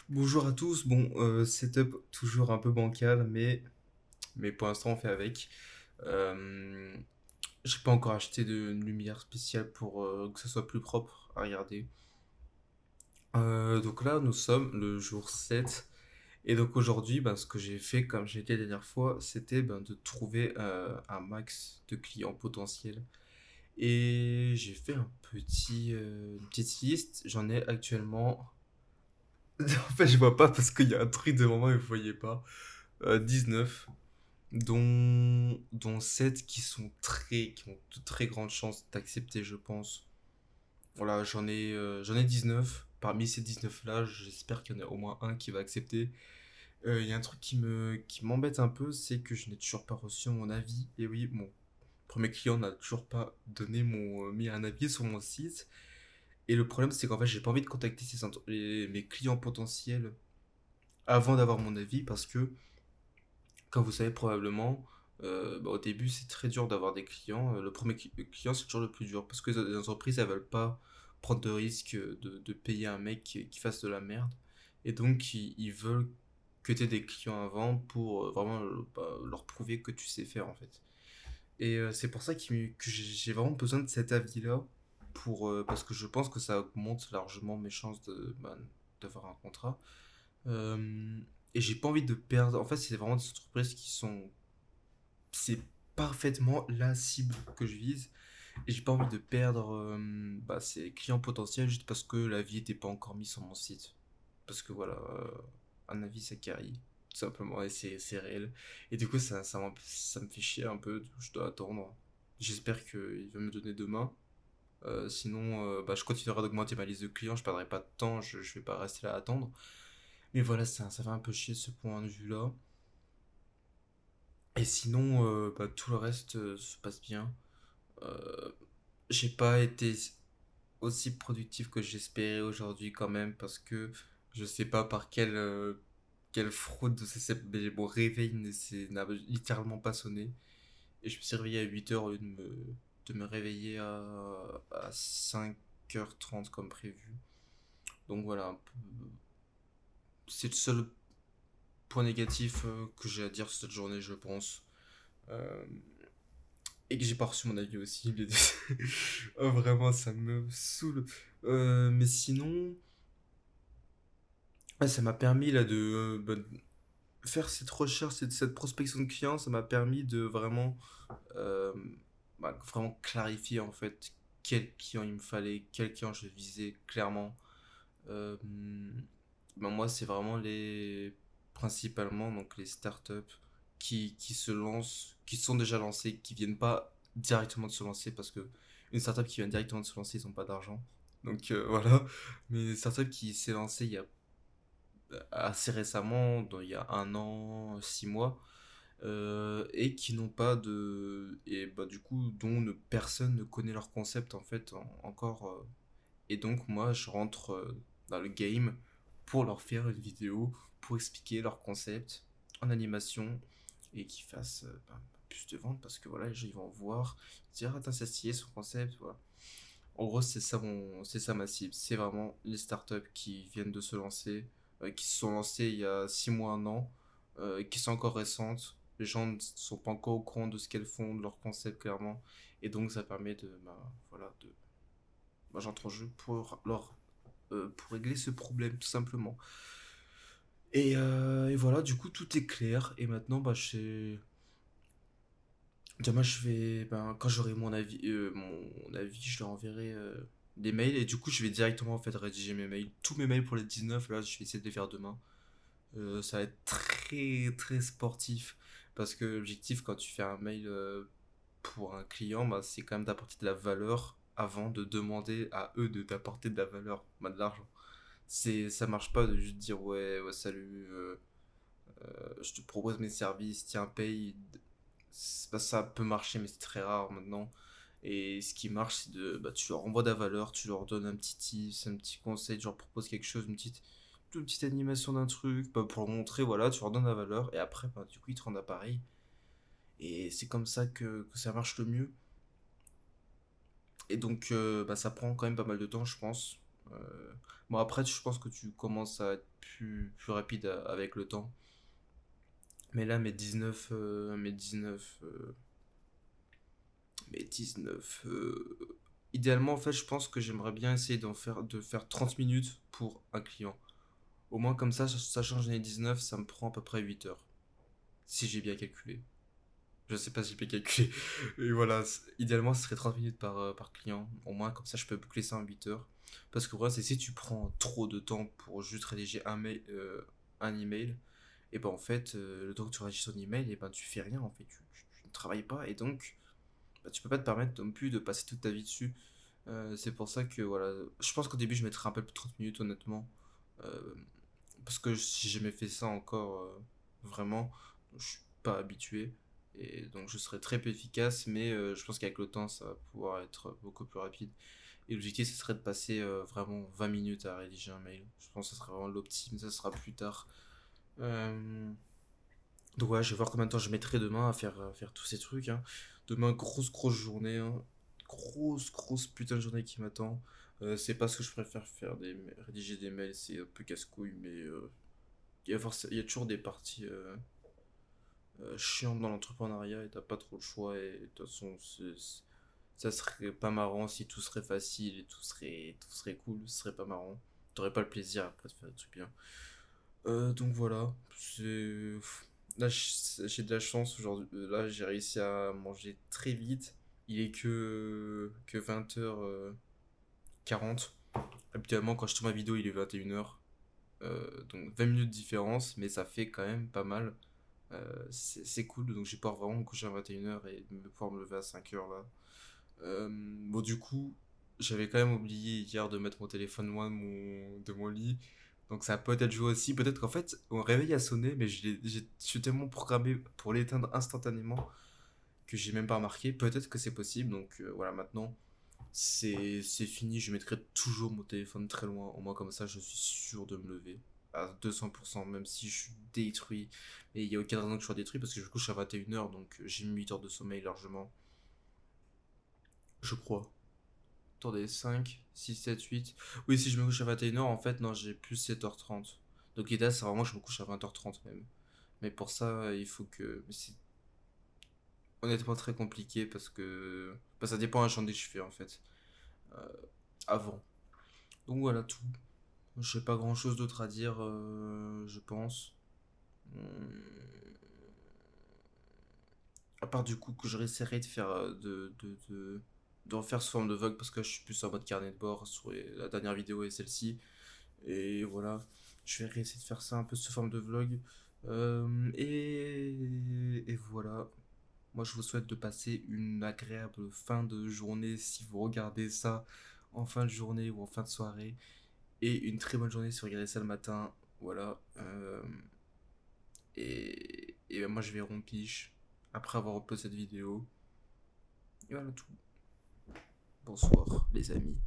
Bonjour à tous. Bon, setup toujours un peu bancal, mais pour l'instant on fait avec. Euh, j'ai pas encore acheté de lumière spéciale pour que ça soit plus propre à regarder. Donc là, nous sommes le jour 7. Et donc aujourd'hui, ben, ce que j'ai fait, comme j'ai dit la dernière fois, c'était ben, de trouver un max de clients potentiels. Et j'ai fait une petite liste. J'en ai actuellement. En fait, je vois pas parce qu'il y a un truc de moment et vous voyez pas. 19, dont 7 qui ont de très grandes chances d'accepter, je pense. Voilà, j'en ai 19. Parmi ces 19-là, j'espère qu'il y en a au moins un qui va accepter. Il y a un truc qui m'embête un peu, c'est que je n'ai toujours pas reçu mon avis. Et oui, mon premier client n'a toujours pas mis un avis sur mon site. Et le problème, c'est qu'en fait, j'ai pas envie de contacter mes clients potentiels avant d'avoir mon avis parce que comme vous savez probablement, au début c'est très dur d'avoir des clients. Le premier client c'est toujours le plus dur parce que les entreprises elles veulent pas prendre de risque de payer un mec qui fasse de la merde. Et donc ils veulent que tu aies des clients avant pour vraiment leur prouver que tu sais faire en fait. Et c'est pour ça que j'ai vraiment besoin de cet avis-là parce que je pense que ça augmente largement mes chances d'avoir un contrat. Euh, et j'ai pas envie de perdre. En fait, c'est vraiment des entreprises qui sont. C'est parfaitement la cible que je vise. Et j'ai pas envie de perdre ces clients potentiels juste parce que l'avis était pas encore mis sur mon site. Parce que voilà, un avis ça carry. Tout simplement, et c'est réel. Et du coup, ça me fait chier un peu. Je dois attendre. J'espère qu'il va me donner demain. Sinon, je continuerai d'augmenter ma liste de clients. Je perdrai pas de temps. Je vais pas rester là à attendre. Mais voilà, ça fait un peu chier ce point de vue-là. Et sinon, tout le reste se passe bien. Euh, j'ai pas été aussi productif que j'espérais aujourd'hui quand même parce que je sais pas par quelle fraude mais mon réveil n'a littéralement pas sonné. Et je me suis réveillé à 8h au lieu de me réveiller à 5h30 comme prévu. Donc voilà, c'est le seul point négatif que j'ai à dire sur cette journée, je pense. Euh, et que j'ai pas reçu mon avis aussi. Oh, vraiment, ça me saoule. Mais sinon, ça m'a permis là de faire cette recherche, cette prospection de clients. Ça m'a permis de euh, vraiment clarifier en fait quel client il me fallait, quel client je visais clairement. Euh, moi, c'est vraiment principalement donc les startups qui se lancent, qui sont déjà lancées, qui viennent pas directement de se lancer parce que une startup qui vient directement de se lancer, ils ont pas d'argent. Donc voilà. Mais une startup qui s'est lancée il y a assez récemment, il y a 1 an, 6 mois, et qui n'ont pas et du coup dont personne ne connaît leur concept en fait encore. Et donc moi je rentre dans le game pour leur faire une vidéo pour expliquer leur concept en animation et qu'ils fassent plus de ventes parce que voilà les gens ils vont voir, dire attends c'est stylé son concept, voilà. En gros c'est ça ma cible, c'est vraiment les startups qui viennent de se lancer, qui se sont lancées il y a 6 mois, 1 an, qui sont encore récentes. Les gens ne sont pas encore au courant de ce qu'elles font, de leur concept clairement, et donc ça permet voilà, moi j'entre en jeu pour régler ce problème tout simplement. Et voilà, du coup tout est clair. Et maintenant, demain quand j'aurai mon avis, je leur enverrai des mails. Et du coup, je vais directement en fait rédiger mes mails. Tous mes mails pour les 19 là, je vais essayer de les faire demain. Ça va être très très sportif. Parce que l'objectif, quand tu fais un mail pour un client, c'est quand même d'apporter de la valeur avant de demander à eux de d'apporter de la valeur, de l'argent. Ça marche pas de juste dire ouais, ouais salut, je te propose mes services, tiens, paye. Ça peut marcher, mais c'est très rare maintenant. Et ce qui marche, c'est tu leur envoies de la valeur, tu leur donnes un petit tips, un petit conseil, tu leur proposes quelque chose, une petite animation d'un truc, pour leur montrer, voilà, tu leur donnes de la valeur, et après, du coup, ils te rendent appareil. Et c'est comme ça que ça marche le mieux. Et donc, ça prend quand même pas mal de temps, je pense. Euh, Bon, après, je pense que tu commences à être plus rapide avec le temps. Mais là, mes 19 idéalement, en fait, je pense que j'aimerais bien essayer de faire 30 minutes pour un client. Au moins, comme ça, sachant que j'en ai 19, ça me prend à peu près 8 heures. Si j'ai bien calculé. Je sais pas si j'ai bien calculé. Et voilà, idéalement, ce serait 30 minutes par client. Au moins, comme ça, je peux boucler ça en 8 heures. Parce que voilà, c'est si tu prends trop de temps pour juste rédiger un email, et ben en fait, le temps que tu rédiges ton email, et ben tu fais rien en fait. Tu ne travailles pas et donc bah, tu peux pas te permettre non plus de passer toute ta vie dessus. C'est pour ça que voilà, je pense qu'au début, je mettrais un peu plus de 30 minutes honnêtement. Euh, Parce que si j'ai jamais fait ça encore vraiment, je suis pas habitué et donc je serai très peu efficace, mais je pense qu'avec le temps ça va pouvoir être beaucoup plus rapide. Et l'objectif ce serait de passer vraiment 20 minutes à rédiger un mail. Je pense que ça sera vraiment l'optime, ça sera plus tard. Euh, Donc ouais, je vais voir combien de temps je mettrai demain à faire tous ces trucs, hein. Demain, grosse journée, hein. Grosse putain de journée qui m'attend. C'est pas ce que je préfère faire, rédiger des mails, c'est un peu casse-couille, mais il y a toujours des parties chiantes dans l'entrepreneuriat et t'as pas trop le choix. Et de toute façon, ça serait pas marrant si tout serait facile et tout serait cool, ce serait pas marrant. T'aurais pas le plaisir après de faire des trucs bien. Donc voilà, là j'ai de la chance aujourd'hui. Là j'ai réussi à manger très vite. Il est que 20h40. Habituellement quand je tourne ma vidéo il est 21h. Donc 20 minutes de différence, mais ça fait quand même pas mal. C'est cool, donc je vais pouvoir vraiment me coucher à 21h et pouvoir me lever à 5h là. Bon, du coup, j'avais quand même oublié hier de mettre mon téléphone loin de mon lit. Donc ça a peut-être joué aussi. Peut-être qu'en fait, mon réveil a sonné, mais je suis tellement programmé pour l'éteindre instantanément que j'ai même pas remarqué. Peut-être que c'est possible. Donc voilà, maintenant, c'est fini. Je mettrai toujours mon téléphone très loin. Au moins comme ça, je suis sûr de me lever à 200%, même si je suis détruit. Et il n'y a aucune raison que je sois détruit parce que je couche à 21h, donc j'ai mis 8 heures de sommeil largement. Je crois. Attendez, 5 6 7 8. Oui, si je me couche à 21h, en fait, non, j'ai plus 7h30. Donc l'idée, c'est vraiment que je me couche à 20h30 même. Mais pour ça, il faut que. Mais c'est honnêtement très compliqué parce que. Bah, ça dépend de la journée que je fais en fait. Euh, Avant. Donc voilà tout. J'ai pas grand chose d'autre à dire, je pense. Hum, À part du coup que je réessayerai de faire. De refaire sous forme de vlog parce que je suis plus en mode carnet de bord sur la dernière vidéo et celle-ci. Et voilà, je vais essayer de faire ça un peu sous forme de vlog. Et voilà. Moi, je vous souhaite de passer une agréable fin de journée si vous regardez ça en fin de journée ou en fin de soirée. Et une très bonne journée si vous regardez ça le matin. Voilà. Et ben, moi, je vais rompiche après avoir uploadé cette vidéo. Et voilà tout. Bonsoir, les amis.